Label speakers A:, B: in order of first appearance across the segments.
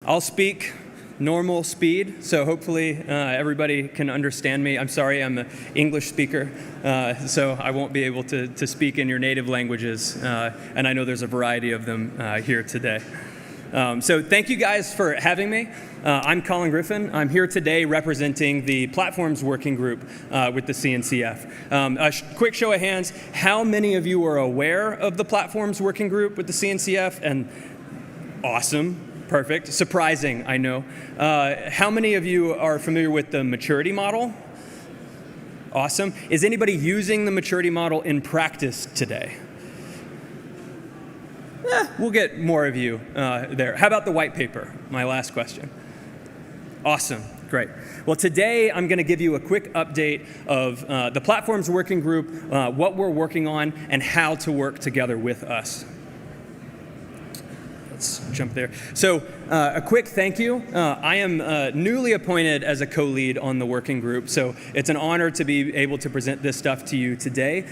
A: I'll speak normal speed, so hopefully everybody can understand me. I'm sorry, I'm an English speaker, so I won't be able to speak in your native languages, and I know there's a variety of them here today. So thank you guys for having me. I'm Colin Griffin. I'm here today representing the Platforms Working Group with the CNCF. A quick show of hands, how many of you are aware of the Platforms Working Group with the CNCF? And awesome. Perfect. Surprising, I know. How many of you are familiar with the maturity model? Awesome. Is anybody using the maturity model in practice today? We'll get more of you there. How about the white paper? My last question. Awesome. Great. Well, today I'm going to give you a quick update of the Platforms Working Group, what we're working on, and how to work together with us. Let's jump there. So a quick thank you. I am newly appointed as a co-lead on the working group, so it's an honor to be able to present this stuff to you today.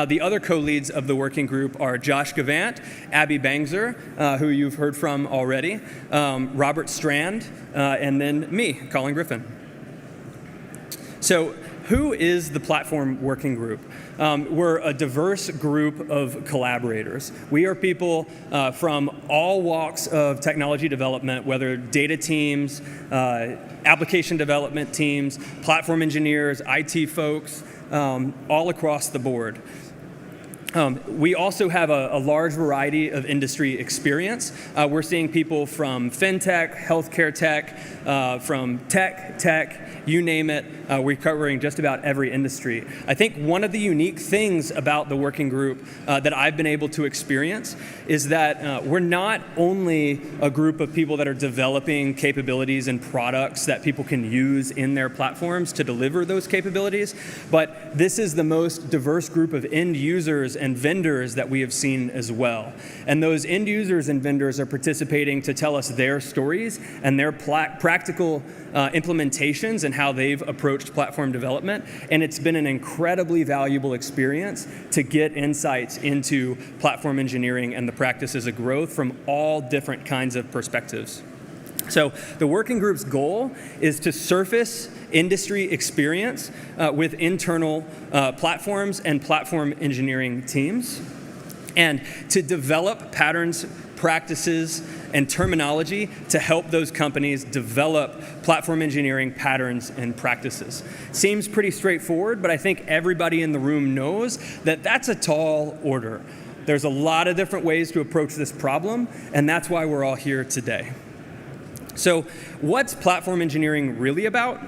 A: The other co-leads of the working group are Josh Gavant, Abby Bangzer, who you've heard from already, Robert Strand, and then me, Colin Griffin. So who is the Platform Working Group? We're a diverse group of collaborators. We are people from all walks of technology development, whether data teams, application development teams, platform engineers, IT folks, all across the board. We also have a large variety of industry experience. We're seeing people from fintech, healthcare tech, from tech, you name it. We're covering just about every industry. I think one of the unique things about the working group that I've been able to experience is that we're not only a group of people that are developing capabilities and products that people can use in their platforms to deliver those capabilities, but this is the most diverse group of end users and vendors that we have seen as well. And those end users and vendors are participating to tell us their stories and their practical implementations and how they've approached platform development. And it's been an incredibly valuable experience to get insights into platform engineering and the practices of growth from all different kinds of perspectives. So the working group's goal is to surface industry experience with internal platforms and platform engineering teams, and to develop patterns, practices, and terminology to help those companies develop platform engineering patterns and practices. Seems pretty straightforward, but I think everybody in the room knows that that's a tall order. There's a lot of different ways to approach this problem, and that's why we're all here today. So what's platform engineering really about?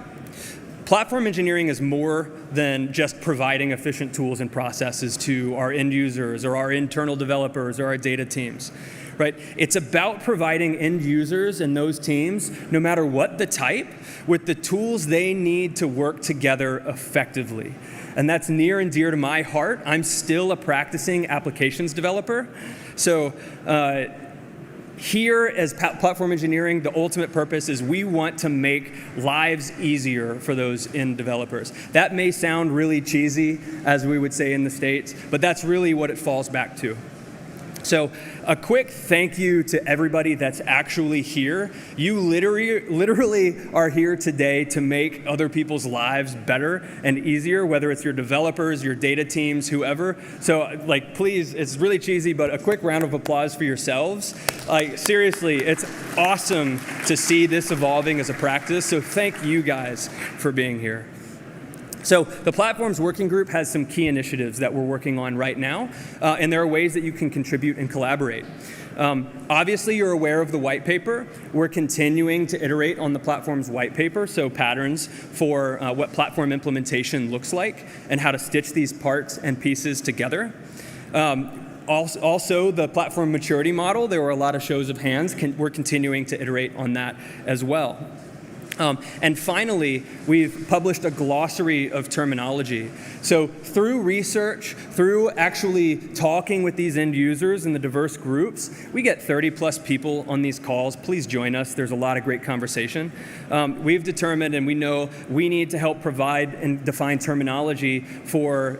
A: Platform engineering is more than just providing efficient tools and processes to our end users or our internal developers or our data teams, right? It's about providing end users and those teams, no matter what the type, with the tools they need to work together effectively. And that's near and dear to my heart. I'm still a practicing applications developer. So here as platform engineering, the ultimate purpose is we want to make lives easier for those end developers. That may sound really cheesy, as we would say in the States, but that's really what it falls back to. So a quick thank you to everybody that's actually here. You literally are here today to make other people's lives better and easier, whether it's your developers, your data teams, whoever. So please, it's really cheesy, but a quick round of applause for yourselves. Seriously, it's awesome to see this evolving as a practice. So thank you guys for being here. So the Platforms Working Group has some key initiatives that we're working on right now, and there are ways that you can contribute and collaborate. Obviously, you're aware of the white paper. We're continuing to iterate on the platform's white paper, so patterns for what platform implementation looks like and how to stitch these parts and pieces together. Also, the platform maturity model, there were a lot of shows of hands. We're continuing to iterate on that as well. And finally, we've published a glossary of terminology. So through research, through actually talking with these end users in the diverse groups, we get 30 plus people on these calls. Please join us. There's a lot of great conversation. We've determined, and we know, we need to help provide and define terminology for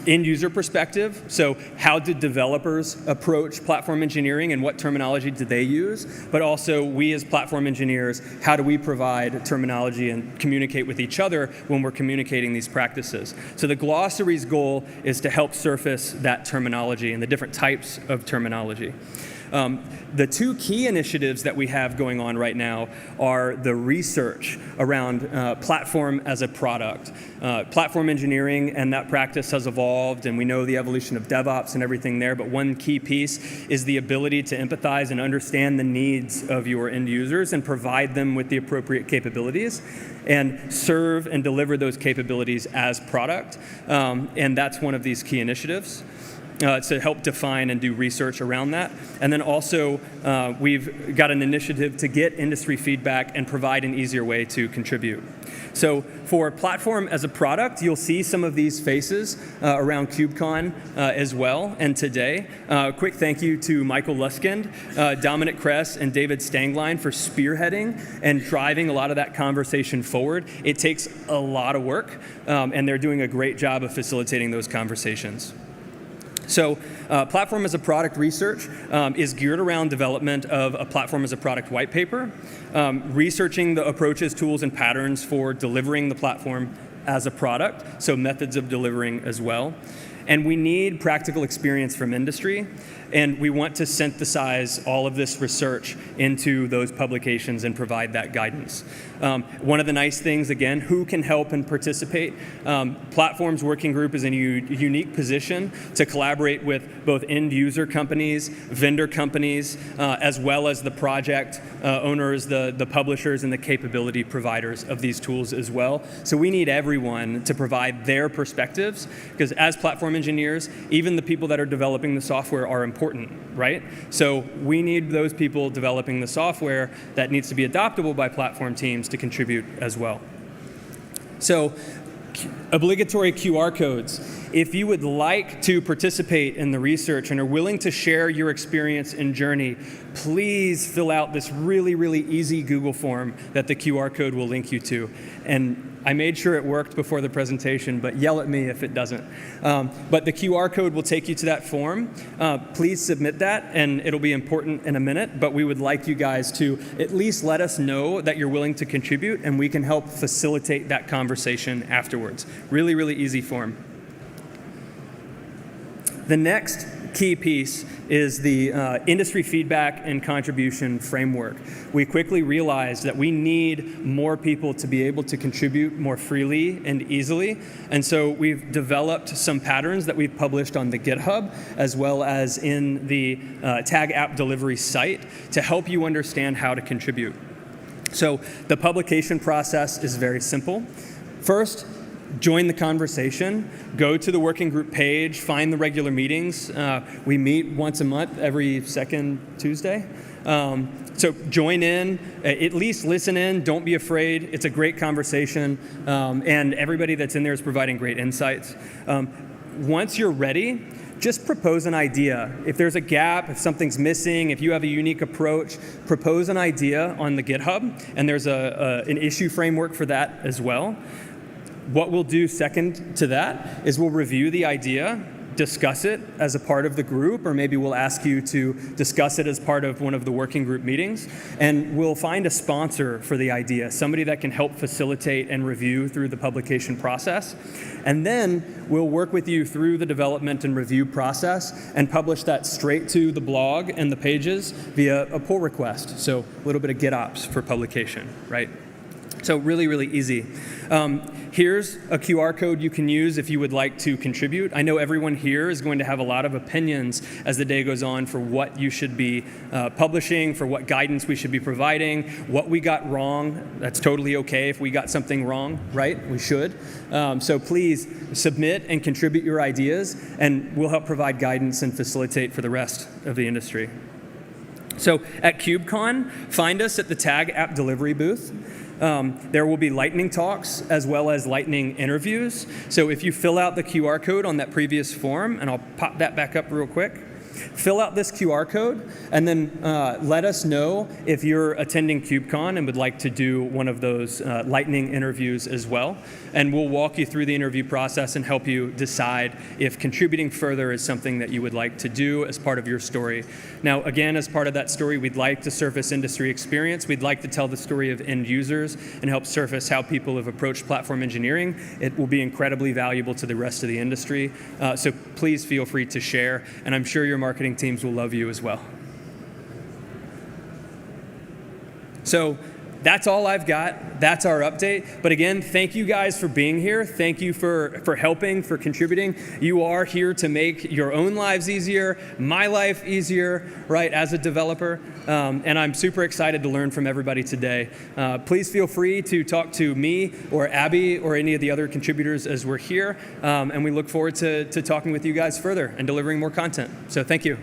A: end user perspective. So how do developers approach platform engineering and what terminology do they use? But also we as platform engineers, how do we provide terminology and communicate with each other when we're communicating these practices? So the glossary's goal is to help surface that terminology and the different types of terminology. The two key initiatives that we have going on right now are the research around platform as a product. Platform engineering and that practice has evolved, and we know the evolution of DevOps and everything there, but one key piece is the ability to empathize and understand the needs of your end users and provide them with the appropriate capabilities and serve and deliver those capabilities as product. And that's one of these key initiatives. To help define and do research around that. And then also, we've got an initiative to get industry feedback and provide an easier way to contribute. So for platform as a product, you'll see some of these faces around KubeCon as well, and today. Quick thank you to Michael Luskind, Dominic Kress, and David Stangline for spearheading and driving a lot of that conversation forward. It takes a lot of work, and they're doing a great job of facilitating those conversations. So platform as a product research is geared around development of a platform as a product white paper, researching the approaches, tools, and patterns for delivering the platform as a product, so methods of delivering as well. And we need practical experience from industry, and we want to synthesize all of this research into those publications and provide that guidance. One of the nice things, again, who can help and participate? Platforms Working Group is in a unique position to collaborate with both end user companies, vendor companies, as well as the project owners, the publishers, and the capability providers of these tools as well. So we need everyone to provide their perspectives, because as platform engineers, even the people that are developing the software are important, right? So we need those people developing the software that needs to be adoptable by platform teams to contribute as well. So obligatory QR codes. If you would like to participate in the research and are willing to share your experience and journey, please fill out this really, really easy Google form that the QR code will link you to. And I made sure it worked before the presentation, but yell at me if it doesn't. But the QR code will take you to that form. Please submit that, and it'll be important in a minute, but we would like you guys to at least let us know that you're willing to contribute, and we can help facilitate that conversation afterwards. Really, really easy form. The next key piece is the industry feedback and contribution framework. We quickly realized that we need more people to be able to contribute more freely and easily, and so we've developed some patterns that we've published on the GitHub as well as in the Tag App Delivery site to help you understand how to contribute. So the publication process is very simple. First, join the conversation, go to the working group page, find the regular meetings. We meet once a month, every second Tuesday. So join in, at least listen in, don't be afraid. It's a great conversation, and everybody that's in there is providing great insights. Once you're ready, just propose an idea. If there's a gap, if something's missing, if you have a unique approach, propose an idea on the GitHub, and there's an issue framework for that as well. What we'll do second to that is we'll review the idea, discuss it as a part of the group, or maybe we'll ask you to discuss it as part of one of the working group meetings, and we'll find a sponsor for the idea, somebody that can help facilitate and review through the publication process. And then we'll work with you through the development and review process and publish that straight to the blog and the pages via a pull request. So a little bit of GitOps for publication, right? So really, really easy. Here's a QR code you can use if you would like to contribute. I know everyone here is going to have a lot of opinions as the day goes on for what you should be publishing, for what guidance we should be providing, what we got wrong. That's totally okay if we got something wrong, right? We should. So please submit and contribute your ideas, and we'll help provide guidance and facilitate for the rest of the industry. So at KubeCon, find us at the Tag App Delivery booth. There will be lightning talks as well as lightning interviews. So if you fill out the QR code on that previous form, and I'll pop that back up real quick, fill out this QR code and then let us know if you're attending KubeCon and would like to do one of those lightning interviews as well. And we'll walk you through the interview process and help you decide if contributing further is something that you would like to do as part of your story. Now, again, as part of that story, we'd like to surface industry experience. We'd like to tell the story of end users and help surface how people have approached platform engineering. It will be incredibly valuable to the rest of the industry. So please feel free to share. And I'm sure your marketing teams will love you as well. So that's all I've got. That's our update. But again, thank you guys for being here. Thank you for helping, for contributing. You are here to make your own lives easier, my life easier, right, as a developer. And I'm super excited to learn from everybody today. Please feel free to talk to me or Abby or any of the other contributors as we're here. And we look forward to talking with you guys further and delivering more content. So thank you.